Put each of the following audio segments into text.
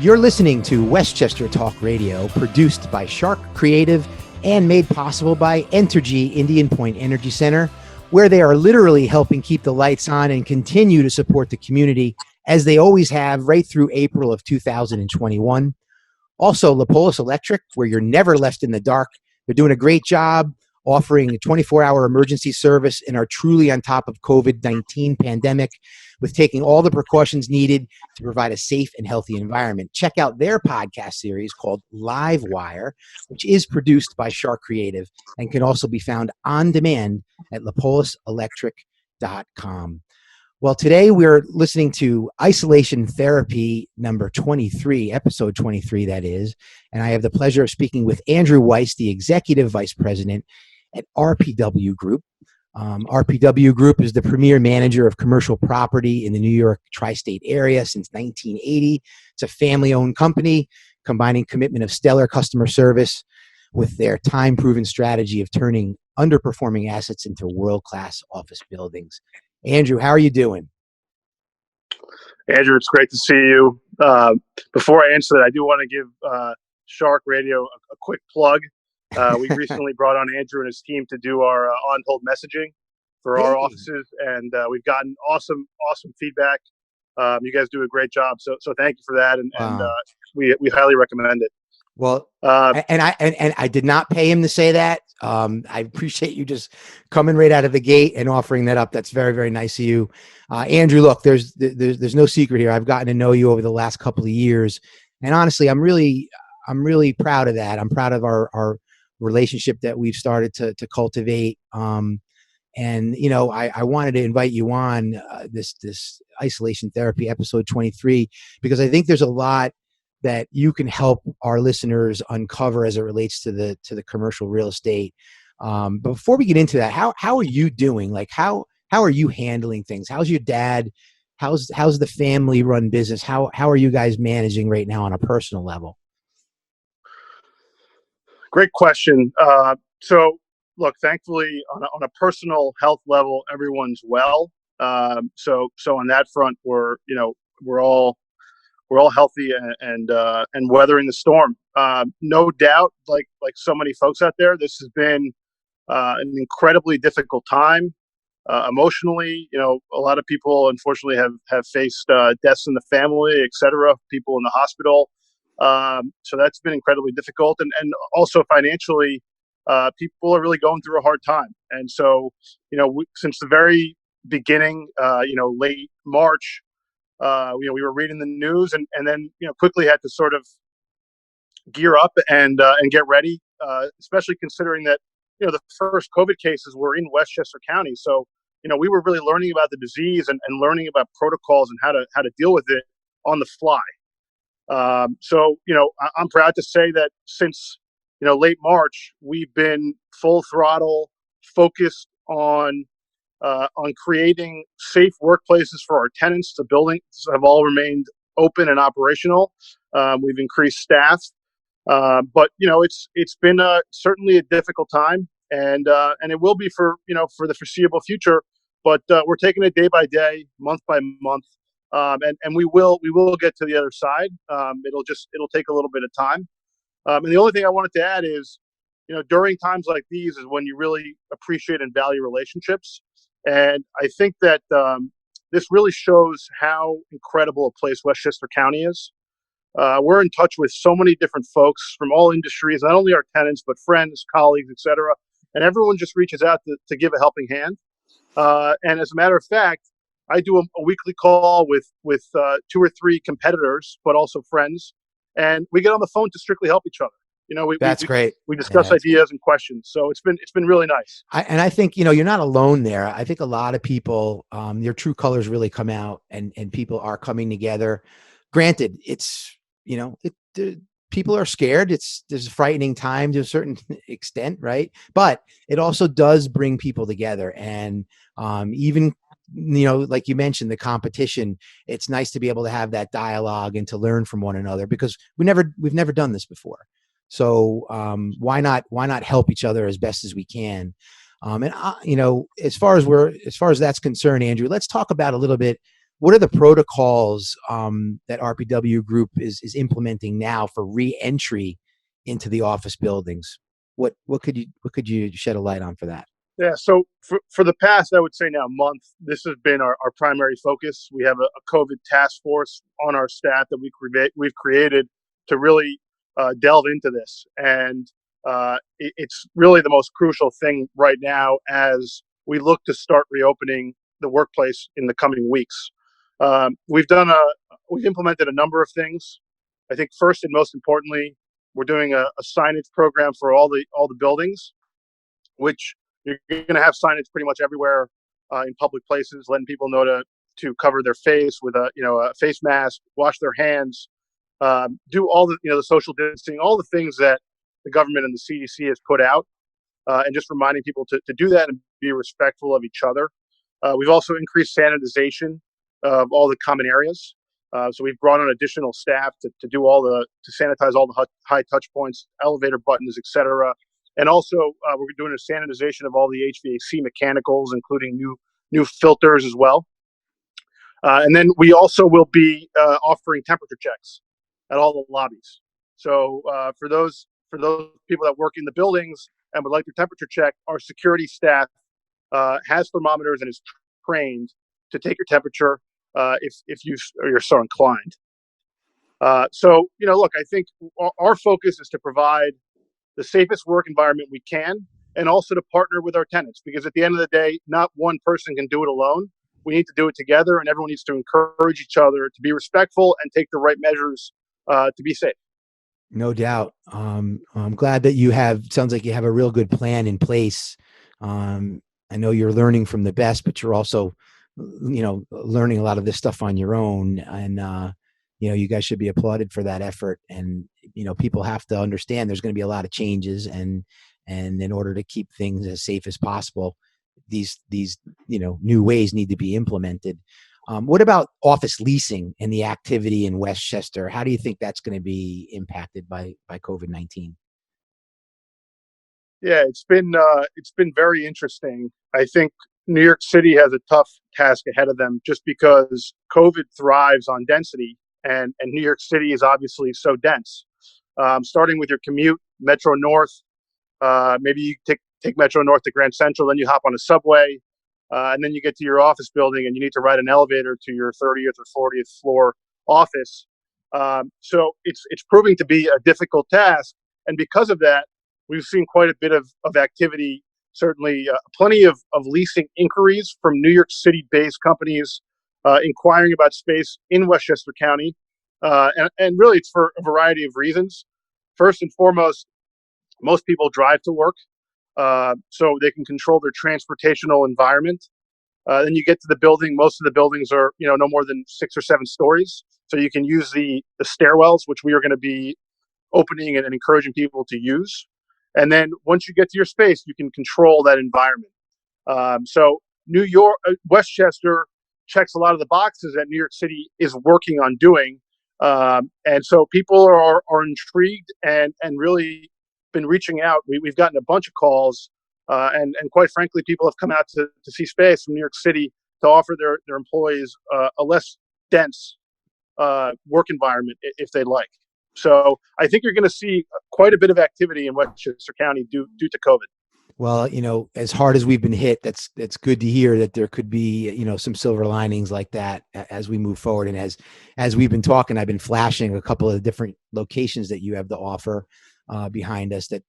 You're listening to Westchester Talk Radio, produced by Shark Creative and made possible by Entergy Indian Point Energy Center, where they are literally helping keep the lights on and continue to support the community as they always have right through April of 2021. Also, Lapolis Electric, where you're never left in the dark. They're doing a great job offering a 24-hour emergency service and are truly on top of COVID-19 pandemic with taking all the precautions needed to provide a safe and healthy environment. Check out their podcast series called Live Wire, which is produced by Shark Creative and can also be found on demand at lapoliselectric.com. Well, today we're listening to Isolation Therapy number 23, episode 23, that is. And I have the pleasure of speaking with Andrew Weisz, the Executive Vice President at RPW Group. RPW Group is the premier manager of commercial property in the New York tri-state area since 1980. It's a family-owned company combining commitment of stellar customer service with their time-proven strategy of turning underperforming assets into world-class office buildings. Andrew, how are you doing? Andrew, it's great to see you. Before I answer that, I do want to give Shark Radio a quick plug. We recently brought on Andrew and his team to do our on-hold messaging for our offices, and we've gotten awesome feedback. You guys do a great job, so thank you for that, and we highly recommend it. Well, and I did not pay him to say that. I appreciate you just coming right out of the gate and offering that up. That's very, very nice of you. Andrew, look, there's no secret here. I've gotten to know you over the last couple of years, and honestly, I'm really proud of that. I'm proud of our relationship that we've started to cultivate. And you know, I wanted to invite you on this Isolation Therapy episode 23 because I think there's a lot that you can help our listeners uncover as it relates to the commercial real estate. But before we get into that, how are you doing? Like how are you handling things? How's your dad? How's the family run business? How are you guys managing right now on a personal level? Great question. So look, thankfully on a personal health level, everyone's well. So on that front, we're all healthy and weathering the storm. No doubt, like so many folks out there, this has been an incredibly difficult time emotionally. You know, a lot of people unfortunately have faced deaths in the family, etc. People in the hospital. So that's been incredibly difficult, and also financially, people are really going through a hard time. And so, since the very beginning, late March. We were reading the news and then, quickly had to sort of gear up and get ready, especially considering that, the first COVID cases were in Westchester County. So, we were really learning about the disease and learning about protocols and how to deal with it on the fly. So, I'm proud to say that since, late March, we've been full throttle focused on creating safe workplaces for our tenants. The buildings have all remained open and operational. We've increased staff, but it's been certainly a difficult time, and it will be for the foreseeable future. But we're taking it day by day, month by month, and we will get to the other side. It'll take a little bit of time. And the only thing I wanted to add is, during times like these is when you really appreciate and value relationships. And I think that this really shows how incredible a place Westchester County is. We're in touch with so many different folks from all industries, not only our tenants, but friends, colleagues, etc. And everyone just reaches out to give a helping hand. And as a matter of fact, I do a weekly call with 2 or 3 competitors, but also friends. And we get on the phone to strictly help each other. That's great. We discuss ideas and questions. So it's been really nice. I think, you're not alone there. I think a lot of people, your true colors really come out and people are coming together. Granted, it's, people are scared. There's a frightening time to a certain extent, right? But it also does bring people together. And even, like you mentioned, the competition, it's nice to be able to have that dialogue and to learn from one another because we've never done this before. So why not help each other as best as we can? And as far as that's concerned, Andrew, let's talk about a little bit what are the protocols that RPW Group is implementing now for re-entry into the office buildings? What could you shed a light on for that? Yeah, so for the past, I would say now month, this has been our primary focus. We have a COVID task force on our staff that we've created to really delve into this, and it's really the most crucial thing right now as we look to start reopening the workplace in the coming weeks. We've implemented a number of things. I think first and most importantly, we're doing a signage program for all the buildings, which you're going to have signage pretty much everywhere in public places, letting people know to cover their face with a face mask, wash their hands, do all the social distancing, all the things that the government and the CDC has put out, and just reminding people to do that and be respectful of each other. We've also increased sanitization of all the common areas. So we've brought on additional staff to sanitize all the high touch points, elevator buttons, etc. And also, we're doing a sanitization of all the HVAC mechanicals, including new filters as well. And then we also will be offering temperature checks at all the lobbies. So for those people that work in the buildings and would like their temperature check, our security staff has thermometers and is trained to take your temperature if you're so inclined. So look, I think our focus is to provide the safest work environment we can, and also to partner with our tenants, because at the end of the day, not one person can do it alone. We need to do it together, and everyone needs to encourage each other to be respectful and take the right measures to be safe. No doubt. I'm glad that sounds like you have a real good plan in place. I know you're learning from the best, but you're also, learning a lot of this stuff on your own. And, you guys should be applauded for that effort. And, people have to understand there's going to be a lot of changes, and in order to keep things as safe as possible, these new ways need to be implemented. What about office leasing and the activity in Westchester? How do you think that's going to be impacted by COVID-19? Yeah, it's been very interesting. I think New York City has a tough task ahead of them, just because COVID thrives on density, and New York City is obviously so dense. Starting with your commute, Metro North, maybe you take Metro North to Grand Central, then you hop on a subway, and then you get to your office building, and you need to ride an elevator to your 30th or 40th floor office. So it's proving to be a difficult task, and because of that, we've seen quite a bit of activity. Certainly, plenty of leasing inquiries from New York City-based companies inquiring about space in Westchester County, and really it's for a variety of reasons. First and foremost, most people drive to work, so they can control their transportational environment. Then you get to the building. Most of the buildings are, no more than 6 or 7 stories, so you can use the stairwells, which we are going to be opening and encouraging people to use. And then once you get to your space, you can control that environment. So Westchester checks a lot of the boxes that New York City is working on doing. And so people are intrigued and really been reaching out. We've gotten a bunch of calls, and quite frankly, people have come out to see space from New York City to offer their employees a less dense work environment if they'd like. So I think you're going to see quite a bit of activity in Westchester County due to COVID. Well, as hard as we've been hit, that's good to hear that there could be, some silver linings like that as we move forward. And as we've been talking, I've been flashing a couple of different locations that you have to offer behind us that,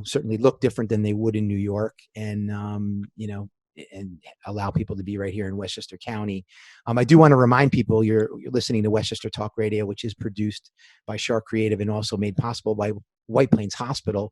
certainly look different than they would in New York, and, and allow people to be right here in Westchester County. I do want to remind people you're listening to Westchester Talk Radio, which is produced by Shark Creative and also made possible by White Plains Hospital.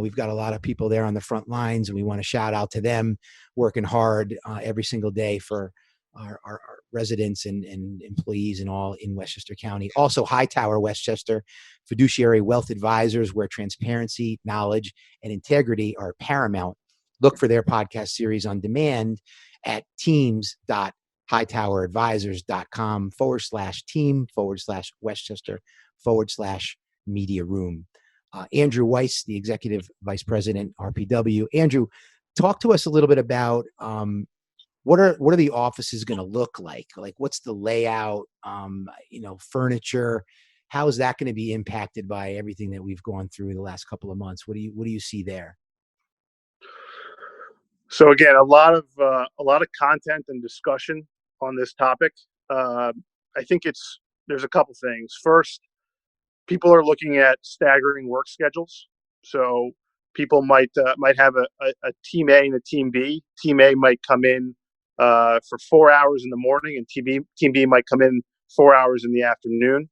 We've got a lot of people there on the front lines, and we want to shout out to them working hard every single day for our residents and employees and all in Westchester County. Also, Hightower Westchester, fiduciary wealth advisors, where transparency, knowledge, and integrity are paramount. Look for their podcast series on demand at teams.hightoweradvisors.com/team/Westchester/media room. Andrew Weisz, the Executive Vice President, RPW. Andrew, talk to us a little bit about what are the offices going to look like? Like, what's the layout? Furniture. How is that going to be impacted by everything that we've gone through the last couple of months? What do you see there? So again, a lot of content and discussion on this topic. I think there's a couple things. First, people are looking at staggering work schedules. So people might have a team A and a team B. Team A might come in for 4 hours in the morning, and team B might come in 4 hours in the afternoon.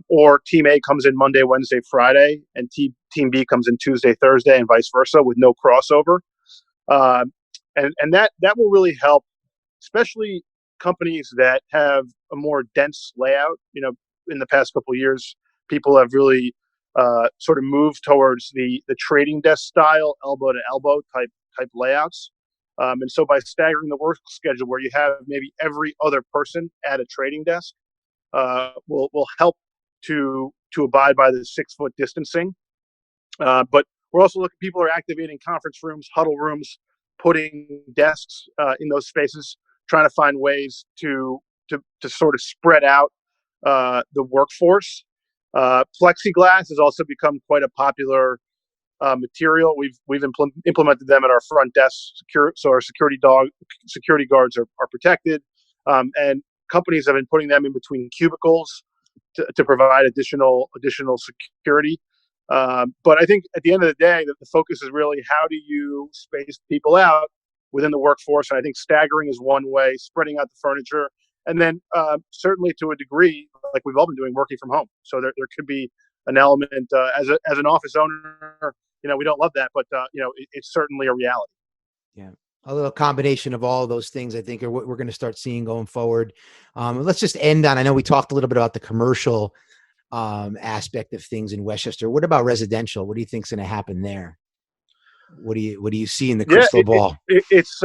Or team A comes in Monday, Wednesday, Friday, and team B comes in Tuesday, Thursday, and vice versa, with no crossover. And that will really help, especially companies that have a more dense layout. In the past couple of years, people have really sort of moved towards the trading desk style, elbow to elbow type layouts. And so by staggering the work schedule, where you have maybe every other person at a trading desk, will help to abide by the 6-foot distancing. But we're also looking. People are activating conference rooms, huddle rooms, putting desks in those spaces, trying to find ways to sort of spread out the workforce. Plexiglass has also become quite a popular material. We've implemented them at our front desk, so our security guards are protected, and companies have been putting them in between cubicles to provide additional security. But I think at the end of the day, that the focus is really how do you space people out within the workforce. And I think staggering is one way, spreading out the furniture, and then certainly to a degree, like we've all been doing, working from home. So there could be an element as an office owner. We don't love that, but it's certainly a reality. Yeah. A little combination of all of those things, I think, are what we're going to start seeing going forward. Let's just end on, I know we talked a little bit about the commercial aspect of things in Westchester. What about residential? What do you think is going to happen there? What do you see in the crystal ball? It's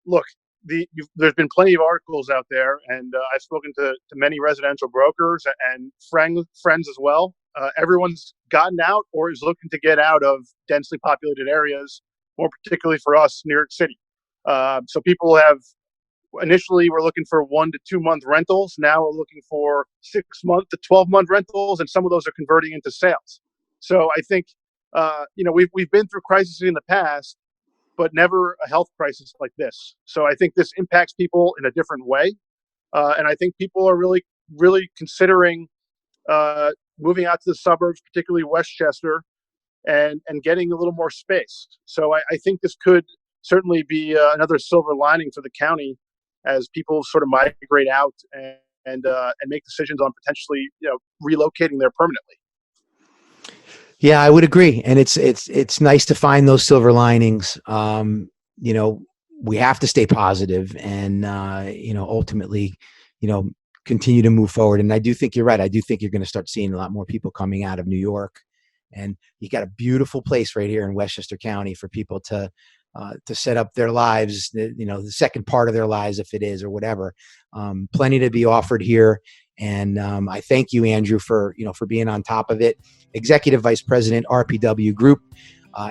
look, there's been plenty of articles out there, and I've spoken to many residential brokers and friends as well. Everyone's gotten out or is looking to get out of densely populated areas, more particularly for us, New York City. So people have initially were looking for 1 to 2 month rentals. Now we're looking for 6 month to 12-month rentals, and some of those are converting into sales. So I think we've been through crises in the past, but never a health crisis like this. So I think this impacts people in a different way, and I think people are really, really considering moving out to the suburbs, particularly Westchester, and getting a little more space. So I think this could certainly be another silver lining for the county as people sort of migrate out and make decisions on potentially relocating there permanently. Yeah, I would agree, and it's nice to find those silver linings. We have to stay positive, and ultimately, continue to move forward. And I do think you're right. I do think you're going to start seeing a lot more people coming out of New York, and you got a beautiful place right here in Westchester County for people to set up their lives, the second part of their lives, if it is, or whatever. Plenty to be offered here. And I thank you, Andrew, for being on top of it. Executive Vice President, RPW Group,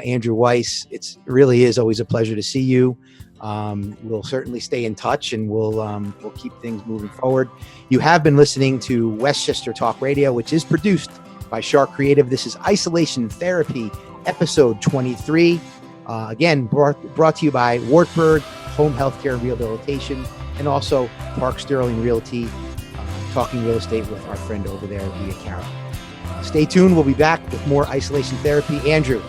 Andrew Weisz. It really is always a pleasure to see you. We'll certainly stay in touch, and we'll keep things moving forward. You have been listening to Westchester Talk Radio, which is produced by Shark Creative. This is Isolation Therapy, episode 23. Again, brought to you by Wartburg Home Healthcare Rehabilitation, and also Park Sterling Realty, talking real estate with our friend over there, Leah Carroll. Stay tuned. We'll be back with more Isolation Therapy. Andrew,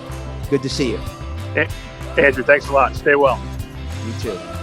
good to see you. Andrew, thanks a lot. Stay well. You too.